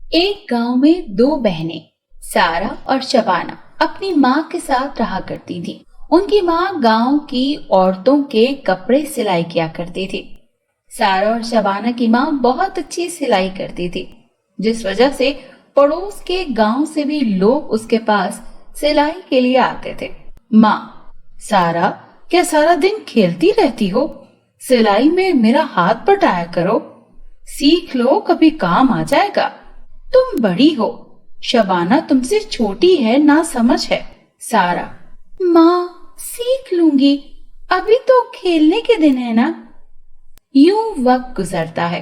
एक गांव में दो बहनें सारा और शबाना अपनी माँ के साथ रहा करती थी। उनकी माँ गांव की औरतों के कपड़े सिलाई किया करती थी। सारा और शबाना की माँ बहुत अच्छी सिलाई करती थी, जिस वजह से पड़ोस के गांव से भी लोग उसके पास सिलाई के लिए आते थे। माँ, सारा, क्या सारा दिन खेलती रहती हो? सिलाई में मेरा हाथ बटाया करो, सीख लो, कभी काम आ जाएगा। तुम बड़ी हो, शबाना तुमसे छोटी है, ना समझ है। सारा, माँ सीख लूंगी, अभी तो खेलने के दिन है ना। यूं वक्त गुजरता है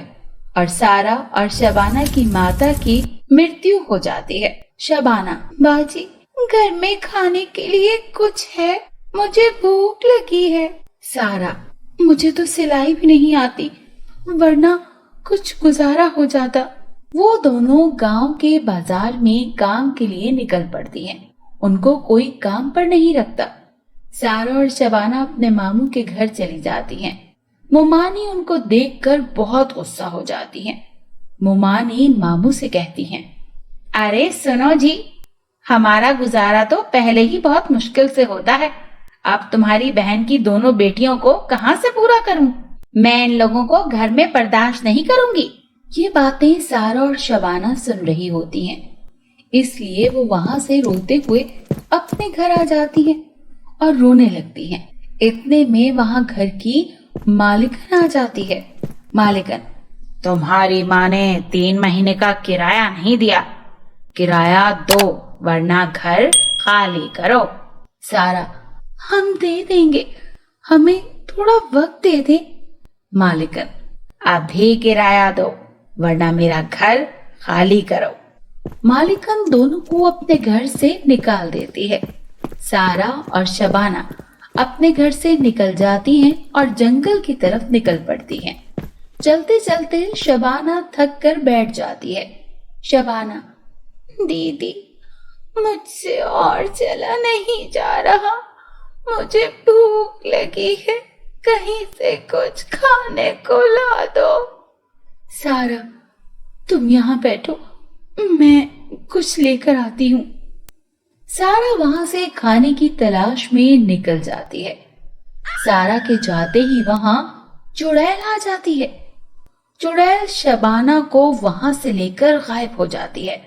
और सारा और शबाना की माता की मृत्यु हो जाती है। शबाना, बाजी, घर में खाने के लिए कुछ है? मुझे भूख लगी है। सारा, मुझे तो सिलाई भी नहीं आती, वरना कुछ गुजारा हो जाता। वो दोनों गांव के बाजार में काम के लिए निकल पड़ती हैं। उनको कोई काम पर नहीं रखता। सारा और शबाना अपने मामू के घर चली जाती हैं। मोमानी उनको देखकर बहुत गुस्सा हो जाती हैं। मोमानी मामू से कहती हैं, अरे सुनो जी, हमारा गुजारा तो पहले ही बहुत मुश्किल से होता है, अब तुम्हारी बहन की दोनों बेटियों को कहाँ से पूरा करूं? मैं इन लोगों को घर में बर्दाश्त नहीं करूंगी। ये बातें सारा और शबाना सुन रही होती हैं, इसलिए वो वहां से रोते हुए अपने घर आ जाती हैं और रोने लगती हैं। इतने में वहां घर की मालिकन आ जाती है। मालिकन, तुम्हारी माँ ने 3 महीने का किराया नहीं दिया, किराया दो वरना घर खाली करो। सारा, हम दे देंगे, हमें थोड़ा वक्त दे दे। मालिकन, अभी किराया दो वरना मेरा घर खाली करो। मालिकन दोनों को अपने घर से निकाल देती है। सारा और शबाना अपने घर से निकल जाती हैं और जंगल की तरफ निकल पड़ती हैं। चलते चलते शबाना थक कर बैठ जाती है। शबाना, दीदी, मुझसे और चला नहीं जा रहा, मुझे भूख लगी है, कहीं से कुछ खाने को ला दो। सारा, तुम यहाँ बैठो, मैं कुछ लेकर आती हूँ। सारा वहां से खाने की तलाश में निकल जाती है। सारा के जाते ही वहां चुड़ैल आ जाती है। चुड़ैल शबाना को वहां से लेकर गायब हो जाती है।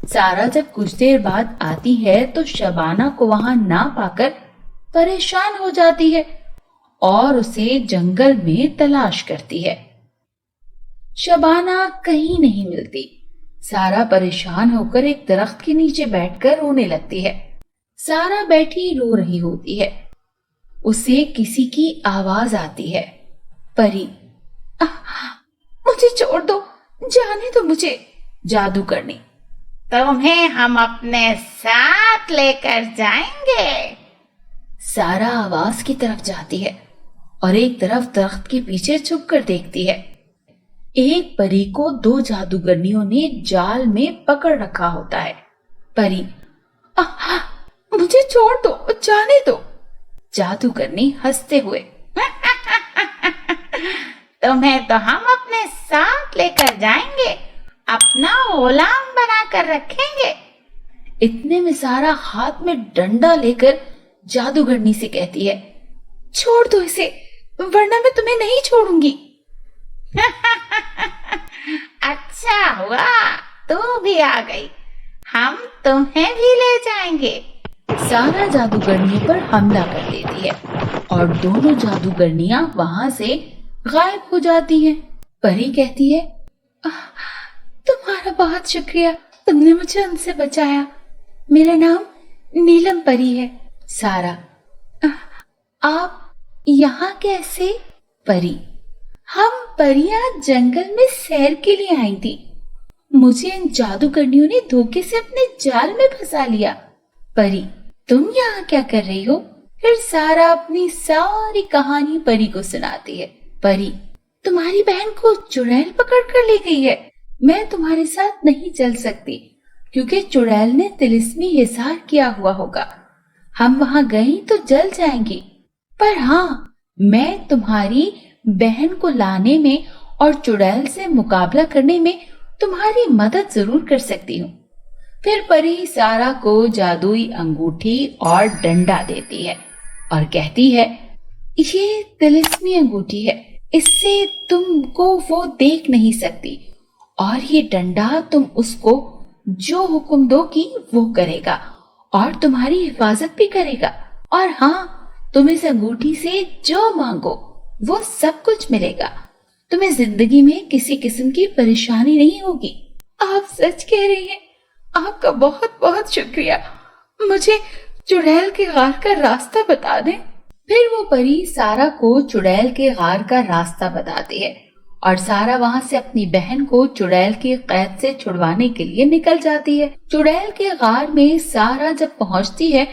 सारा जब कुछ देर बाद आती है तो शबाना को वहां ना पाकर परेशान हो जाती है और उसे जंगल में तलाश करती है। शबाना कहीं नहीं मिलती। सारा परेशान होकर एक दरख्त के नीचे बैठकर रोने लगती है। सारा बैठी रो रही होती है। उसे किसी की आवाज आती है, परी, मुझे छोड़ दो, जाने दो मुझे। जादूगरनी, तुम्हें हम अपने साथ लेकर जाएंगे। सारा आवाज की तरफ जाती है और एक तरफ दरख्त के पीछे छुप कर देखती है। एक परी को 2 जादूगरनियों ने जाल में पकड़ रखा होता है। परी, मुझे छोड़ दो, जाने दो। जादूगरनी हंसते हुए, तुम्हें तो हम अपने साथ लेकर जाएंगे, अपना गुलाम बनाकर रखेंगे। इतने में सारा हाथ में डंडा लेकर जादूगरनी से कहती है, छोड़ दो इसे, वरना मैं तुम्हें नहीं छोड़ूंगी। अच्छा हुआ तू भी आ गई, हम तुम्हें भी ले जाएंगे। सारा जादूगरनियों पर हमला कर देती है और दोनों जादूगरनियां वहां से गायब हो जाती हैं। परी कहती है, तुम्हारा बहुत शुक्रिया, तुमने मुझे उनसे बचाया। मेरा नाम नीलम परी है। सारा, आप यहाँ कैसे? परी, हम परियां जंगल में सैर के लिए आई थी, मुझे इन जादूगरनियों ने धोखे से अपने जाल में फंसा लिया। परी, तुम यहाँ क्या कर रही हो? फिर सारा अपनी सारी कहानी परी को सुनाती है। परी, तुम्हारी बहन को चुड़ैल पकड़ कर ले गई है, मैं तुम्हारे साथ नहीं चल सकती क्योंकि चुड़ैल ने तिलिस्मी हिसार किया हुआ होगा। हम वहां गई तो जल जाएंगी, पर हाँ, मैं तुम्हारी बहन को लाने में और चुड़ैल से मुकाबला करने में तुम्हारी मदद जरूर कर सकती हूँ। फिर परी सारा को जादुई अंगूठी और डंडा देती है और कहती है, ये तिलिस्मी अंगूठी है, इससे तुमको वो देख नहीं सकती, और ये डंडा तुम उसको जो हुक्म दोगी वो करेगा और तुम्हारी हिफाजत भी करेगा। और हाँ, तुम इस अंगूठी से जो मांगो वो सब कुछ मिलेगा। तुम्हें जिंदगी में किसी किस्म की परेशानी नहीं होगी। आप सच कह रही हैं। आपका बहुत बहुत शुक्रिया। मुझे चुड़ैल के गार का रास्ता बता दें। फिर वो परी सारा को चुड़ैल के गार का रास्ता बताती है और सारा वहाँ से अपनी बहन को चुड़ैल की कैद से छुड़वाने के लिए निकल जाती है। चुड़ैल के गार में सारा जब पहुँचती है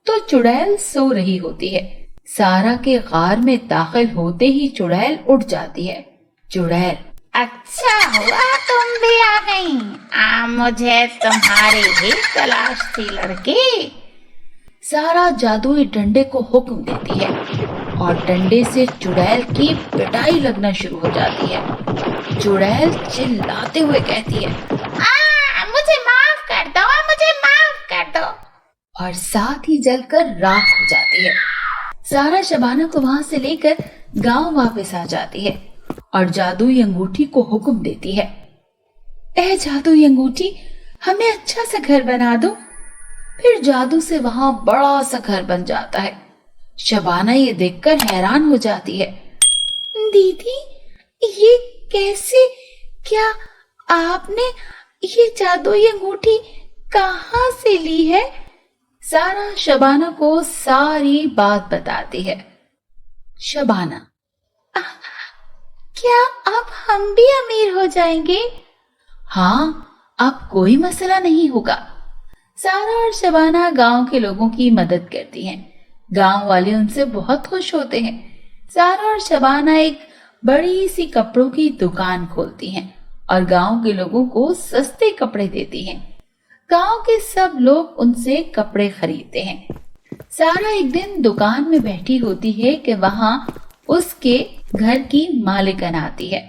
तो चुड़ैल सो रही होती है। सारा के गार में दाखिल होते ही चुड़ैल उठ जाती है। चुड़ैल, अच्छा हुआ तुम भी आ गई। मुझे तुम्हारी ही तलाश थी लड़की। सारा जादुई डंडे को हुक्म देती है और डंडे से चुड़ैल की पिटाई लगना शुरू हो जाती है। चुड़ैल चिल्लाते हुए कहती है, मुझे माफ कर दो, मुझे माफ कर दो। और साथ ही जलकर राख हो जाती है। सारा शबाना को वहां से लेकर गांव वापस आ जाती है और जादुई अंगूठी को हुक्म देती है, ए जादुई अंगूठी, हमें अच्छा सा घर बना दो। फिर जादू से वहां बड़ा सा घर बन जाता है। शबाना ये देखकर हैरान हो जाती है। दीदी, ये कैसे? क्या आपने ये जादुई अंगूठी कहाँ से ली है? सारा शबाना को सारी बात बताती है। शबाना, क्या अब हम भी अमीर हो जाएंगे? हाँ, अब कोई मसला नहीं होगा। सारा और शबाना गांव के लोगों की मदद करती हैं। गांव वाले उनसे बहुत खुश होते हैं। सारा और शबाना एक बड़ी सी कपड़ों की दुकान खोलती हैं और गांव के लोगों को सस्ते कपड़े देती हैं। गांव के सब लोग उनसे कपड़े खरीदते हैं। सारा एक दिन दुकान में बैठी होती है कि वहां उसके घर की मालिकन आती है।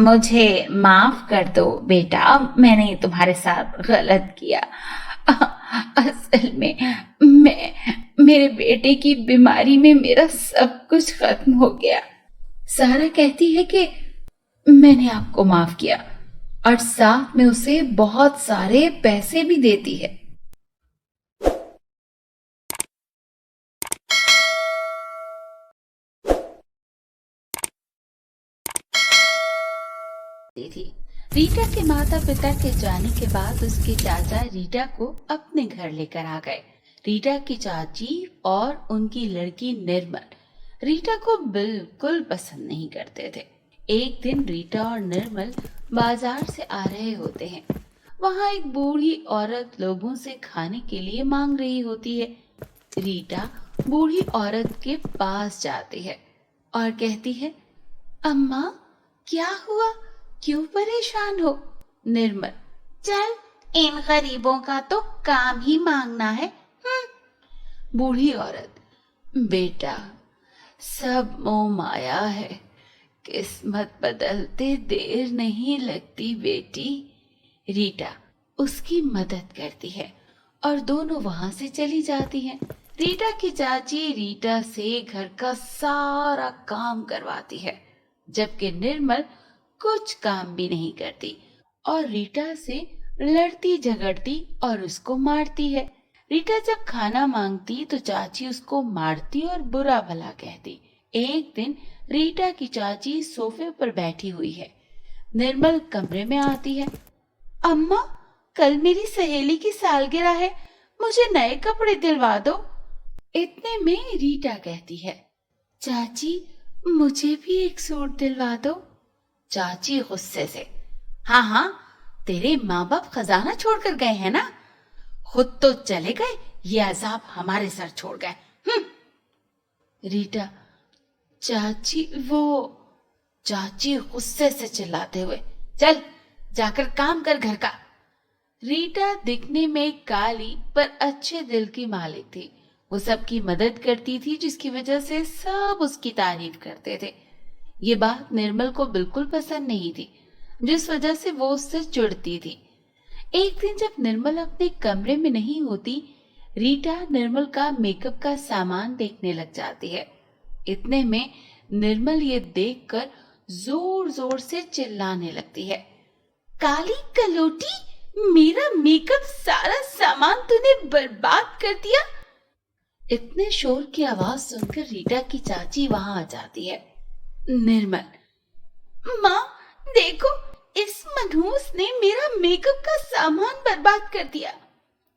मुझे माफ कर दो बेटा, मैंने तुम्हारे साथ गलत किया। असल में मेरे बेटे की बीमारी में मेरा सब कुछ खत्म हो गया। सारा कहती है कि मैंने आपको माफ किया और साथ में उसे बहुत सारे पैसे भी देती है। रीटा के माता पिता के जाने के बाद उसके चाचा रीटा को अपने घर लेकर आ गए। रीटा की चाची और उनकी लड़की निर्मल रीटा को बिल्कुल पसंद नहीं करते थे। एक दिन रीटा और निर्मल बाजार से आ रहे होते हैं। वहां एक बूढ़ी औरत लोगों से खाने के लिए मांग रही होती है। रीटा बूढ़ी औरत के पास जाती है और कहती है, अम्मा, क्या हुआ? क्यों परेशान हो? निर्मल, चल, इन गरीबों का तो काम ही मांगना है। बूढ़ी औरत, बेटा, सब मोह माया है, किस्मत बदलते देर नहीं लगती बेटी। रीटा उसकी मदद करती है और दोनों वहां से चली जाती हैं। रीटा की चाची रीटा से घर का सारा काम करवाती है, जबकि निर्मल कुछ काम भी नहीं करती और रीटा से लड़ती झगड़ती और उसको मारती है। रीटा जब खाना मांगती तो चाची उसको मारती और बुरा भला कहती। एक दिन रीटा की चाची सोफे पर बैठी हुई है। निर्मल कमरे में आती है। अम्मा, कल मेरी सहेली की सालगिरह है, मुझे नए कपड़े दिलवा दो। इतने में रीटा कहती है, चाची, मुझे भी एक सूट दिलवा दो। चाची गुस्से से, हाँ हाँ, तेरे माँ बाप खजाना छोड़कर गए हैं ना, खुद तो चले गए, ये अजाब हमारे सर छोड़ गए। रीटा, चाची वो। चाची गुस्से से चिल्लाते हुए, चल जाकर काम कर घर का। रीटा दिखने में काली पर अच्छे दिल की मालिक थी। वो सबकी मदद करती थी, जिसकी वजह से सब उसकी तारीफ करते थे। ये बात निर्मल को बिल्कुल पसंद नहीं थी। जिस वजह से वो उससे चिढ़ती थी। एक दिन जब निर्मल अपने कमरे में नहीं होती, रीटा निर्मल का मेकअप का सामान देखने लग जाती है। इतने में निर्मल ये देखकर जोर जोर से चिल्लाने लगती है, काली कलोटी, मेरा मेकअप सारा सामान तूने बर्बाद कर दिया। इतने शोर की आवाज सुनकर रीटा की चाची वहां आ जाती है। निर्मल, माँ देखो, इस मनहूस ने मेरा मेकअप का सामान बर्बाद कर दिया।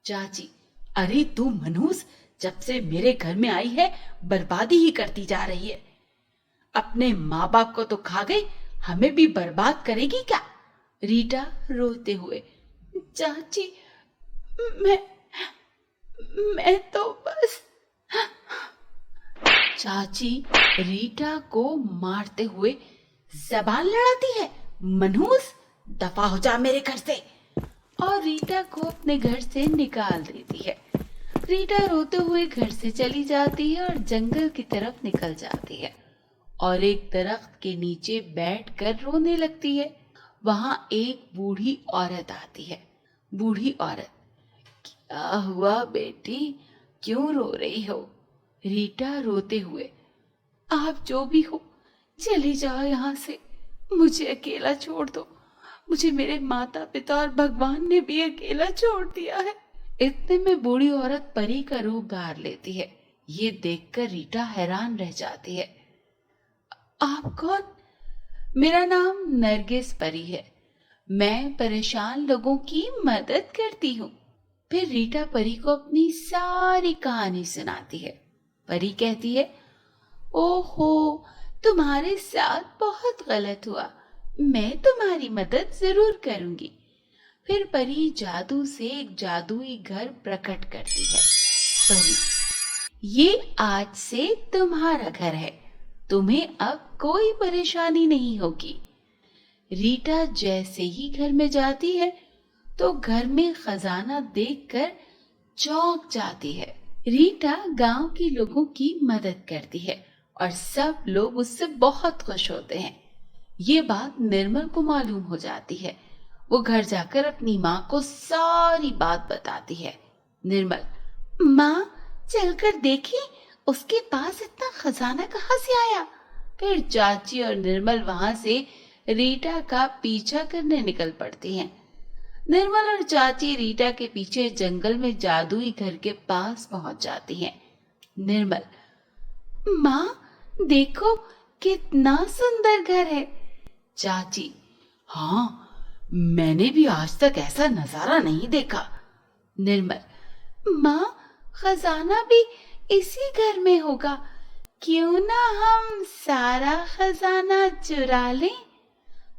चाची, अरे तू मनहूस जब से मेरे घर में आई है बर्बादी ही करती जा रही है। अपने माँ बाप को तो खा गई, हमें भी बर्बाद करेगी क्या? रीटा रोते हुए, चाची मैं तो बस। चाची रीटा को मारते हुए जबान लड़ाती है, मनहूस दफा हो जा मेरे घर से, और रीटा को अपने घर से निकाल देती है। रीटा रोते हुए घर से चली जाती है और जंगल की तरफ निकल जाती है और एक दरख्त के नीचे बैठकर रोने लगती है। वहां एक बूढ़ी औरत आती है। बूढ़ी औरत, क्या हुआ बेटी, क्यों रो रही हो? रीटा रोते हुए, आप जो भी हो चली जाओ यहाँ से, मुझे अकेला छोड़ दो, मुझे मेरे माता पिता और भगवान ने भी अकेला छोड़ दिया है। इतने में बूढ़ी औरत परी का रूप धार लेती है। ये देखकर रीटा हैरान रह जाती है। आप कौन? मेरा नाम नरगिस परी है, मैं परेशान लोगों की मदद करती हूँ। फिर रीटा परी को अपनी सारी कहानी सुनाती है। परी कहती है, ओहो, तुम्हारे साथ बहुत गलत हुआ, मैं तुम्हारी मदद जरूर करूंगी। फिर परी जादू से एक जादुई घर प्रकट करती है। परी, ये आज से तुम्हारा घर है, तुम्हें अब कोई परेशानी नहीं होगी। रीटा जैसे ही घर में जाती है तो घर में खजाना देखकर चौंक जाती है। रीटा गांव के लोगों की मदद करती है और सब लोग उससे बहुत खुश होते हैं। ये बात निर्मल को मालूम हो जाती है। वो घर जाकर अपनी माँ को सारी बात बताती है। निर्मल, माँ चलकर देखी उसके पास इतना खजाना कहाँ से आया? फिर चाची और निर्मल वहां से रीटा का पीछा करने निकल पड़ती हैं। निर्मल और चाची रीटा के पीछे जंगल में जादुई घर के पास पहुंच जाती हैं। निर्मल, माँ देखो कितना सुंदर घर है। चाची, हाँ, मैंने भी आज तक ऐसा नजारा नहीं देखा। निर्मल, माँ खजाना भी इसी घर में होगा, क्यों ना हम सारा खजाना चुरा लें?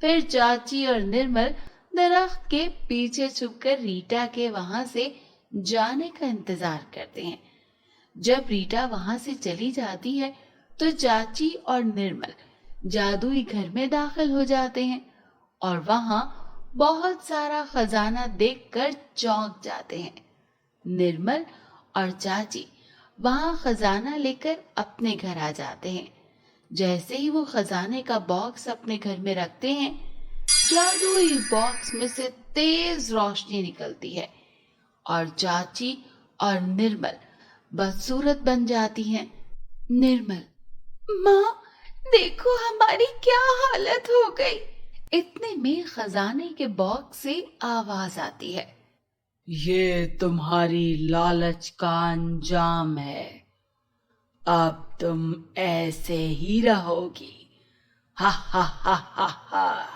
फिर चाची और निर्मल दरख्त के पीछे छुपकर रीटा के वहां से जाने का इंतजार करते हैं। जब रीटा वहां से चली जाती है तो चाची और निर्मल जादुई घर में दाखिल हो जाते हैं और वहां बहुत सारा खजाना देखकर चौंक जाते हैं। निर्मल और चाची वहां खजाना लेकर अपने घर आ जाते हैं। जैसे ही वो खजाने का बॉक्स अपने घर में रखते हैं, जादुई बॉक्स में से तेज रोशनी निकलती है और चाची और निर्मल बदसूरत बन जाती हैं। निर्मल, माँ देखो हमारी क्या हालत हो गई। इतने में खजाने के बॉक्स से आवाज आती है, ये तुम्हारी लालच का अंजाम है, अब तुम ऐसे ही रहोगी, हा हा हा हा हा।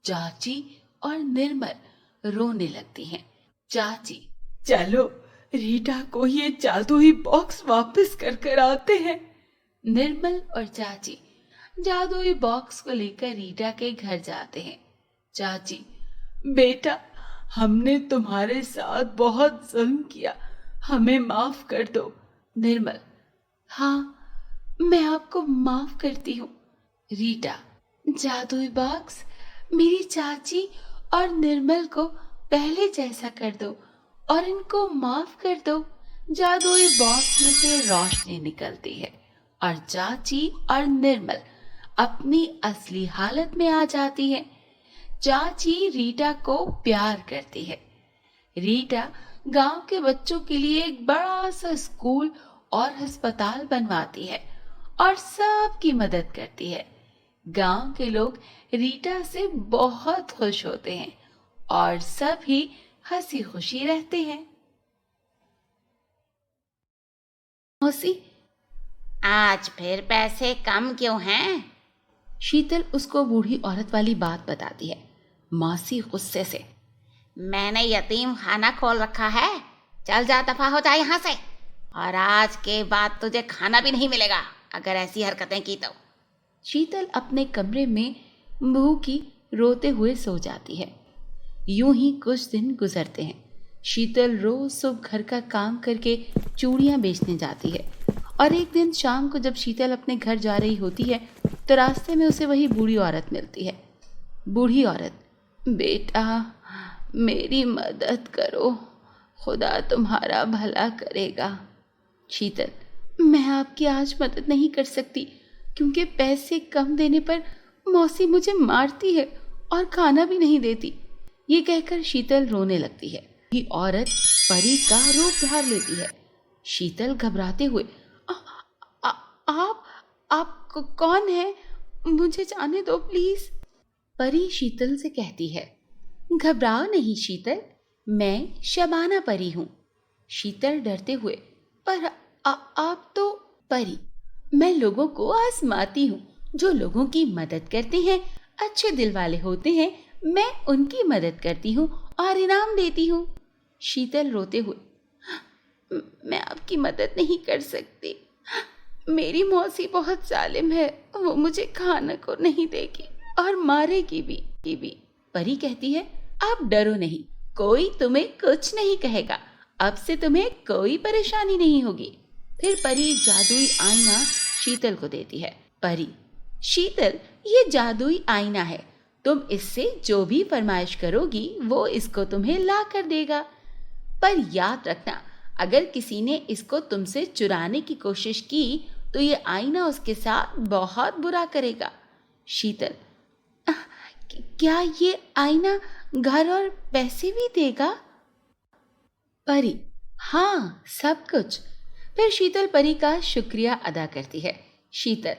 चाची और निर्मल रोने लगती हैं। चाची, चलो रीटा को ये जादुई बॉक्स वापस कर आते हैं। निर्मल और चाची जादुई बॉक्स को लेकर रीटा के घर जाते हैं। चाची, बेटा हमने तुम्हारे साथ बहुत जुल्म किया, हमें माफ कर दो। निर्मल, हाँ मैं आपको माफ करती हूँ। रीटा, जादुई बॉक्स मेरी चाची और निर्मल को पहले जैसा कर दो और इनको माफ कर दो। जादुई बॉक्स में से रोशनी निकलती है और चाची और निर्मल अपनी असली हालत में आ जाती है। चाची रीटा को प्यार करती है। रीटा गांव के बच्चों के लिए एक बड़ा सा स्कूल और अस्पताल बनवाती है और सबकी मदद करती है। गांव के लोग रीटा से बहुत खुश होते हैं और सभी हंसी खुशी रहते हैं। मौसी, आज फिर पैसे कम क्यों हैं? शीतल उसको बूढ़ी औरत वाली बात बताती है। मौसी गुस्से से, मैंने यतीम खाना खोल रखा है, चल जा, दफा हो जा यहाँ से, और आज के बाद तुझे खाना भी नहीं मिलेगा अगर ऐसी हरकतें की तो। शीतल अपने कमरे में भूखी रोते हुए सो जाती है। यूं ही कुछ दिन गुजरते हैं। शीतल रोज सुबह घर का काम करके चूड़ियां बेचने जाती है और एक दिन शाम को जब शीतल अपने घर जा रही होती है तो रास्ते में उसे वही बूढ़ी औरत मिलती है। बूढ़ी औरत, बेटा मेरी मदद करो, खुदा तुम्हारा भला करेगा। शीतल, मैं आपकी आज मदद नहीं कर सकती क्योंकि पैसे कम देने पर मौसी मुझे मारती है और खाना भी नहीं देती। ये कहकर शीतल रोने लगती है। ये औरत परी का रूप धार लेती है। शीतल घबराते हुए, आप कौन है? मुझे जाने दो प्लीज। परी शीतल से कहती है, घबराओ नहीं शीतल, मैं शबाना परी हूँ। शीतल डरते हुए, पर आप तो। परी, मैं लोगों को आजमाती हूँ। जो लोगों की मदद करते हैं, अच्छे दिल वाले होते हैं, मैं उनकी मदद करती हूँ और इनाम देती हूँ। शीतल रोते हुए, मैं आपकी मदद नहीं कर सकती, मेरी मौसी बहुत जालिम है, वो मुझे खाना को नहीं देगी और मारेगी भी। परी कहती है, आप डरो नहीं, कोई तुम्हें कुछ नहीं कहेगा, अब से तुम्हें कोई परेशानी नहीं होगी। फिर परी जादुई आईना शीतल को देती है। परी, शीतल, ये जादुई आईना है, तुम इससे जो भी फरमाइश करोगी वो इसको तुम्हें ला कर देगा, पर याद रखना अगर किसी ने इसको तुमसे चुराने की कोशिश की तो ये आईना उसके साथ बहुत बुरा करेगा। शीतल, क्या ये आईना घर और पैसे भी देगा? परी, हाँ, सब कुछ। फिर शीतल परी का शुक्रिया अदा करती है। शीतल,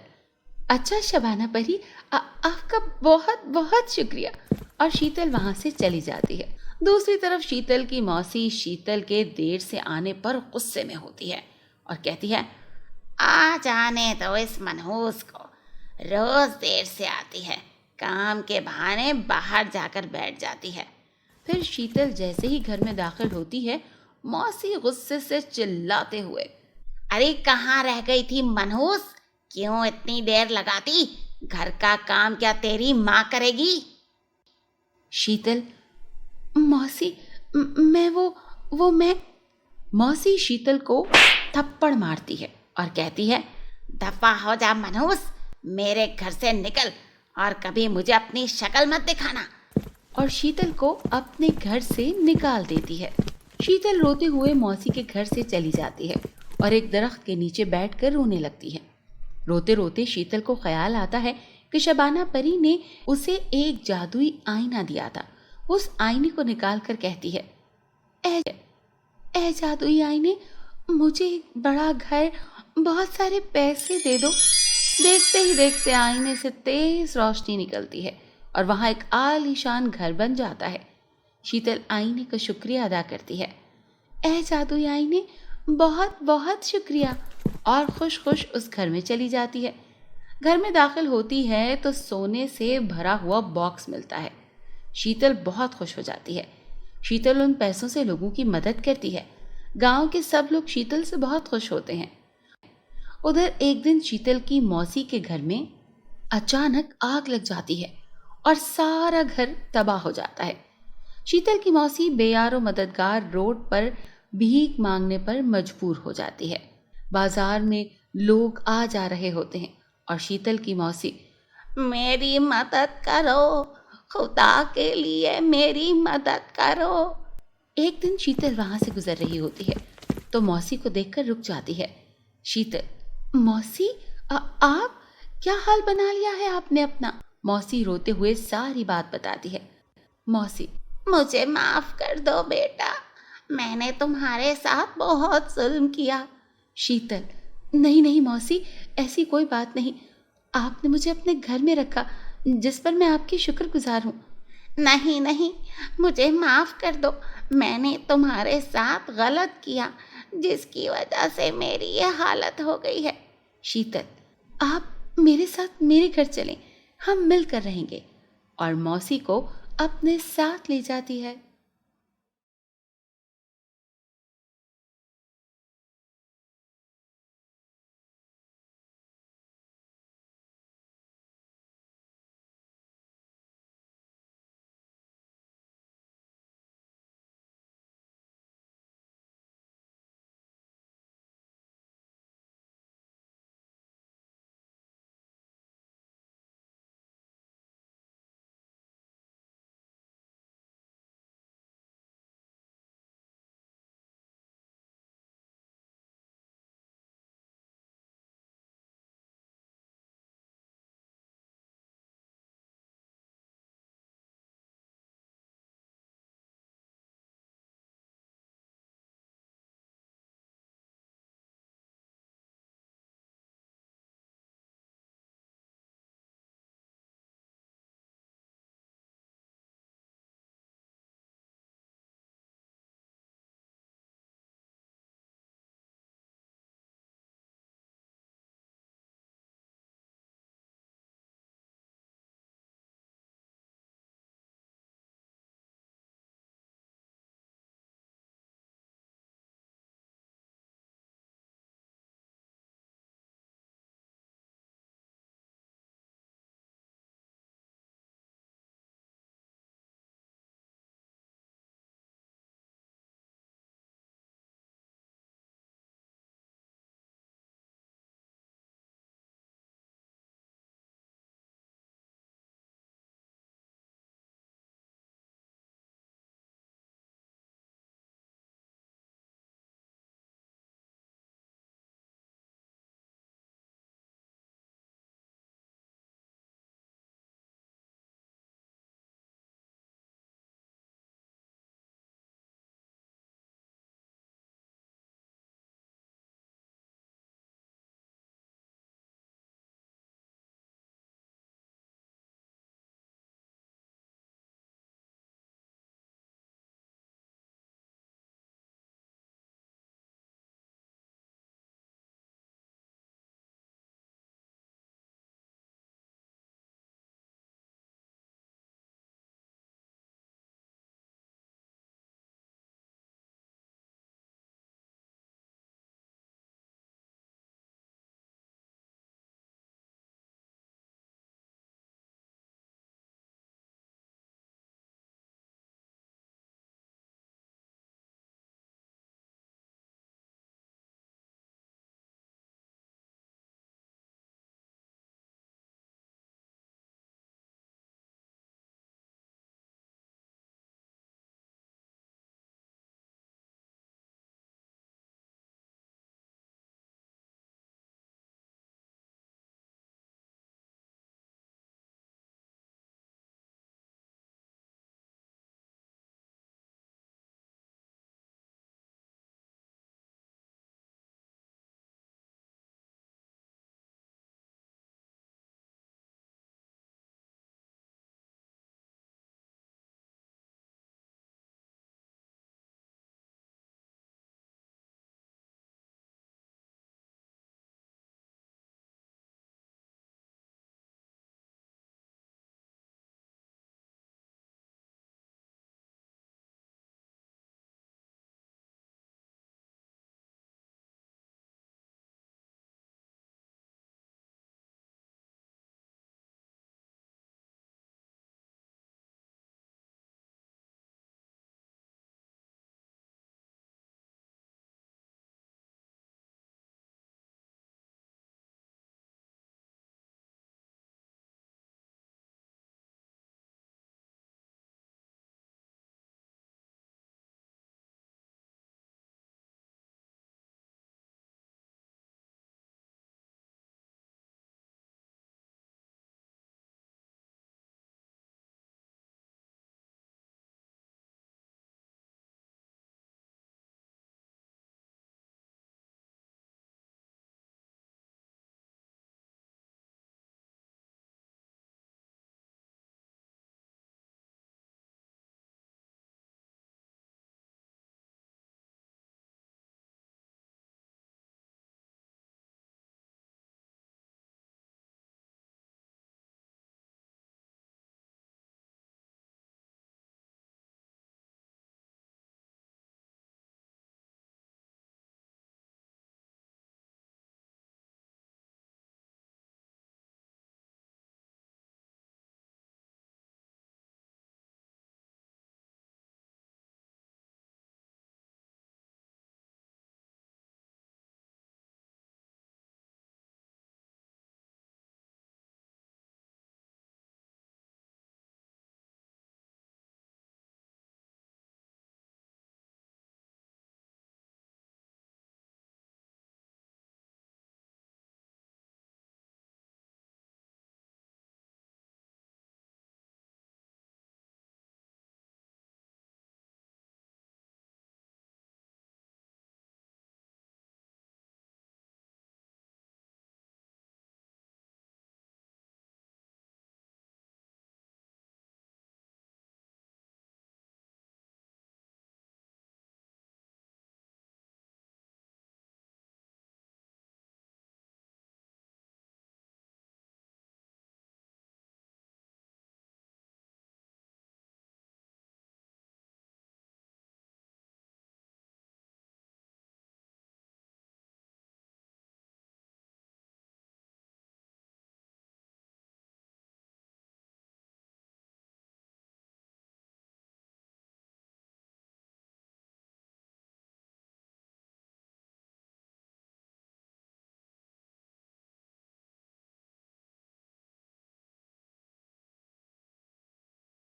अच्छा शबाना परी, आपका बहुत बहुत शुक्रिया। और शीतल वहां से चली जाती है। दूसरी तरफ शीतल की मौसी शीतल के देर से आने पर गुस्से में होती है और कहती है, आ जाने दो इस मनहूस को, रोज देर से आती है, काम के बहाने बाहर जाकर बैठ जाती है। फिर शीतल जैसे ही घर में दाखिल होती है, मौसी गुस्से से चिल्लाते हुए, अरे कहाँ रह गई थी मनहूस, क्यों इतनी देर लगाती, घर का काम क्या तेरी माँ करेगी? शीतल, मौसी, मैं। मौसी शीतल को थप्पड़ मारती है और कहती है, दफा हो जा मनहूस, मेरे घर से निकल और कभी मुझे अपनी शक्ल मत दिखाना। और शीतल को अपने घर से निकाल देती है। शीतल रोते हुए मौसी के घर से चली जाती है और एक दरख्त के नीचे बैठकर रोने लगती है। रोते रोते शीतल को ख्याल आता है कि शबाना परी ने उसे एक जादुई आईना दिया था। उस आईने को निकाल कर कहती है, ए जादुई आईने, मुझे एक बड़ा घर, बहुत सारे पैसे दे दो। देखते ही देखते आईने से तेज रोशनी निकलती है और वहां एक आलीशान घर बन जाता है। शीतल आईने का शुक्रिया अदा करती है। ए जादुई आईने, बहुत बहुत शुक्रिया, और खुश खुश उस घर में चली जाती है। घर में दाखिल होती है तो सोने से भरा हुआ बॉक्स मिलता है। शीतल बहुत खुश हो जाती है। शीतल उन पैसों से लोगों की मदद करती है। गांव के सब लोग शीतल से बहुत खुश होते हैं। उधर एक दिन शीतल की मौसी के घर में अचानक आग लग जाती है और सारा घर तबाह हो जाता है। शीतल की मौसी बेयारो मददगार रोड पर भीख मांगने पर मजबूर हो जाती है। बाजार में लोग आ जा रहे होते हैं और शीतल की मौसी, मेरी मदद करो, खुदा के लिए मेरी मदद करो। एक दिन शीतल वहां से गुजर रही होती है तो मौसी को देखकर रुक जाती है। शीतल, मौसी, आप क्या हाल बना लिया है आपने अपना? मौसी रोते हुए सारी बात बताती है। मौसी, मुझे माफ कर दो बेटा, मैंने तुम्हारे साथ बहुत जुल्म किया। शीतल, नहीं नहीं मौसी, ऐसी कोई बात नहीं। आपने मुझे अपने घर में रखा, जिस पर मैं आपकी शुक्रगुजार हूँ। नहीं नहीं, मुझे माफ कर दो, मैंने तुम्हारे साथ गलत किया, जिसकी वजह से मेरी ये हालत हो गई है। शीतल, आप मेरे साथ मेरे घर चलें, हम मिलकर रहेंगे। और मौसी को अपने साथ ले जाती है।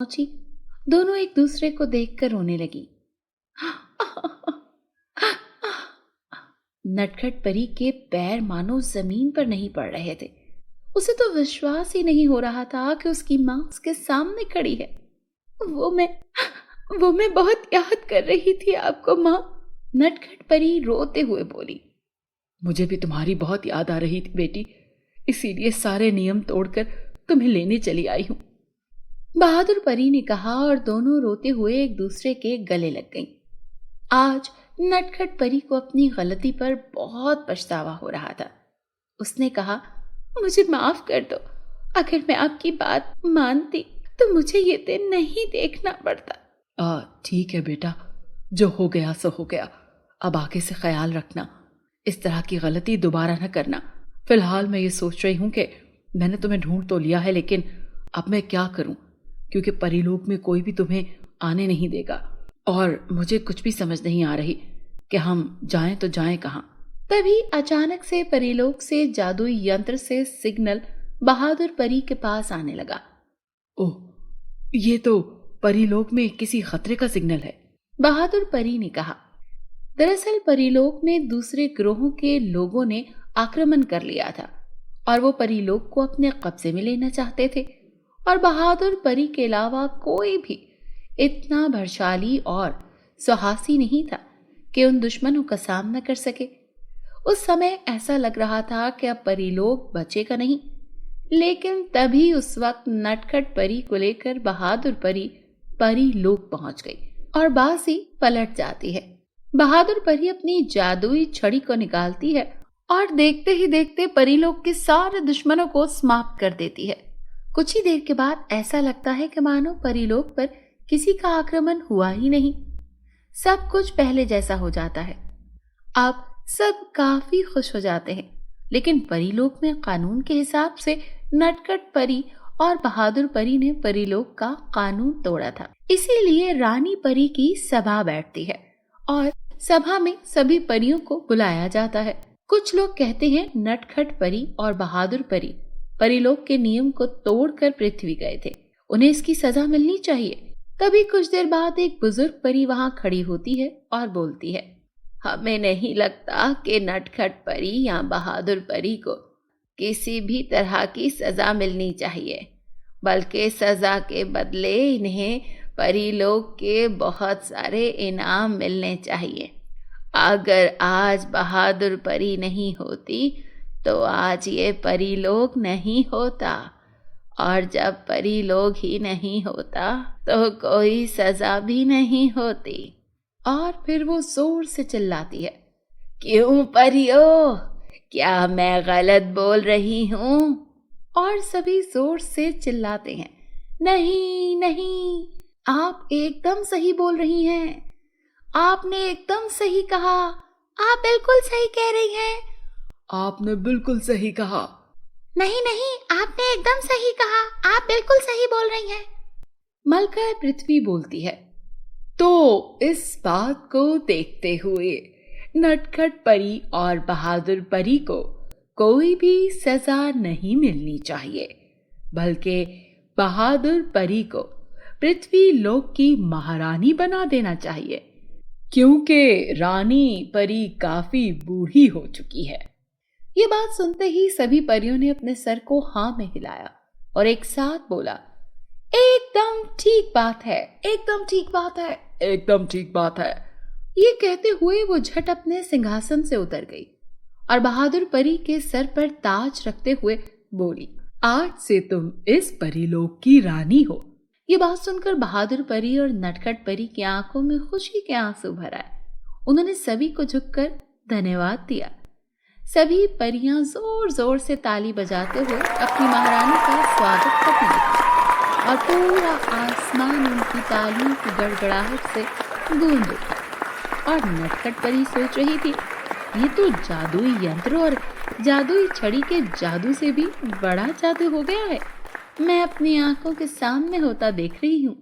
पहुंची, दोनों एक दूसरे को देखकर रोने लगी। नटखट परी के पैर मानो जमीन पर नहीं पड़ रहे थे। उसे तो विश्वास ही नहीं हो रहा था कि उसकी माँ उसके सामने खड़ी है। वो मैं बहुत याद कर रही थी आपको माँ, नटखट परी रोते हुए बोली। मुझे भी तुम्हारी बहुत याद आ रही थी बेटी, इसीलिए सारे नियम तोड़कर तुम्हें लेने चली आई हूं, बहादुर परी ने कहा और दोनों रोते हुए एक दूसरे के गले लग गईं। आज नटखट परी को अपनी गलती पर बहुत पछतावा हो रहा था। उसने कहा, मुझे माफ कर दो, अगर मैं आपकी बात मानती तो मुझे ये दिन नहीं देखना पड़ता। ठीक है बेटा, जो हो गया सो हो गया, अब आगे से ख्याल रखना, इस तरह की गलती दोबारा न करना। फिलहाल मैं ये सोच रही हूँ कि मैंने तुम्हें ढूंढ तो लिया है, लेकिन अब मैं क्या करूं, क्योंकि परीलोक में कोई भी तुम्हें आने नहीं देगा और मुझे कुछ भी समझ नहीं आ रही कि हम जाएं तो जाएं कहाँ। तभी अचानक से परीलोक से जादुई यंत्र से सिग्नल बहादुर परी के पास आने लगा। ओह, ये तो परीलोक में किसी खतरे का सिग्नल है, बहादुर परी ने कहा। दरअसल परीलोक में दूसरे ग्रहों के लोगों ने आक्रमण कर लिया था और वो परीलोक को अपने कब्जे में लेना चाहते थे, और बहादुर परी के अलावा कोई भी इतना बलशाली और साहसी नहीं था कि उन दुश्मनों का सामना कर सके। उस समय ऐसा लग रहा था कि अब परीलोक बचेगा नहीं, लेकिन तभी उस वक्त नटखट परी को लेकर बहादुर परी परीलोक पहुंच गई और बाजी पलट जाती है। बहादुर परी अपनी जादुई छड़ी को निकालती है और देखते ही देखते परीलोक के सारे दुश्मनों को समाप्त कर देती है। कुछ ही देर के बाद ऐसा लगता है कि मानो परीलोक पर किसी का आक्रमण हुआ ही नहीं, सब कुछ पहले जैसा हो जाता है। अब सब काफी खुश हो जाते हैं, लेकिन परीलोक में कानून के हिसाब से नटखट परी और बहादुर परी ने परीलोक का कानून तोड़ा था। इसीलिए रानी परी की सभा बैठती है और सभा में सभी परियों को बुलाया जाता है। कुछ लोग कहते हैं नटखट परी और बहादुर परी परीलोक के नियम को तोड़कर पृथ्वी गए थे, उन्हें इसकी सजा मिलनी चाहिए। तभी कुछ देर बाद एक बुजुर्ग परी वहां खड़ी होती है और बोलती है, हमें नहीं लगता कि नटखट परी या बहादुर परी को किसी भी तरह की सजा मिलनी चाहिए, बल्कि सजा के बदले इन्हें परीलोक के बहुत सारे इनाम मिलने चाहिए। अगर आज बहादुर परी नहीं होती तो आज ये परीलोक नहीं होता, और जब परीलोक ही नहीं होता तो कोई सजा भी नहीं होती। और फिर वो जोर से चिल्लाती है, क्यों परियों, क्या मैं गलत बोल रही हूँ? और सभी जोर से चिल्लाते हैं, नहीं नहीं, आप एकदम सही बोल रही हैं, आपने एकदम सही कहा, आप बिल्कुल सही कह रही हैं, आपने बिल्कुल सही कहा, नहीं नहीं, आपने एकदम सही कहा, आप बिल्कुल सही बोल रही हैं। मलका पृथ्वी बोलती है, तो इस बात को देखते हुए नटखट परी और बहादुर परी को कोई भी सजा नहीं मिलनी चाहिए, बल्कि बहादुर परी को पृथ्वी लोक की महारानी बना देना चाहिए, क्योंकि रानी परी काफी बूढ़ी हो चुकी है। ये बात सुनते ही सभी परियों ने अपने सर को हाँ में हिलाया और एक साथ बोला, एकदम ठीक बात है, एकदम ठीक बात है, एकदम ठीक बात है। ये कहते हुए वो झट अपने सिंहासन से उतर गई और बहादुर परी के सर पर ताज रखते हुए बोली, आज से तुम इस परीलोक की रानी हो। ये बात सुनकर बहादुर परी और नटखट परी की आंखों में खुशी के आंसू भर आए। उन्होंने सभी को झुककर धन्यवाद दिया। सभी परियां जोर जोर से ताली बजाते हुए अपनी महारानी का स्वागत करने लगी और पूरा आसमान उनकी तालियों की गड़गड़ाहट से गूंज उठा। और नटखट परी सोच रही थी, ये तो जादुई यंत्र और जादुई छड़ी के जादू से भी बड़ा जादू हो गया है, मैं अपनी आंखों के सामने होता देख रही हूँ।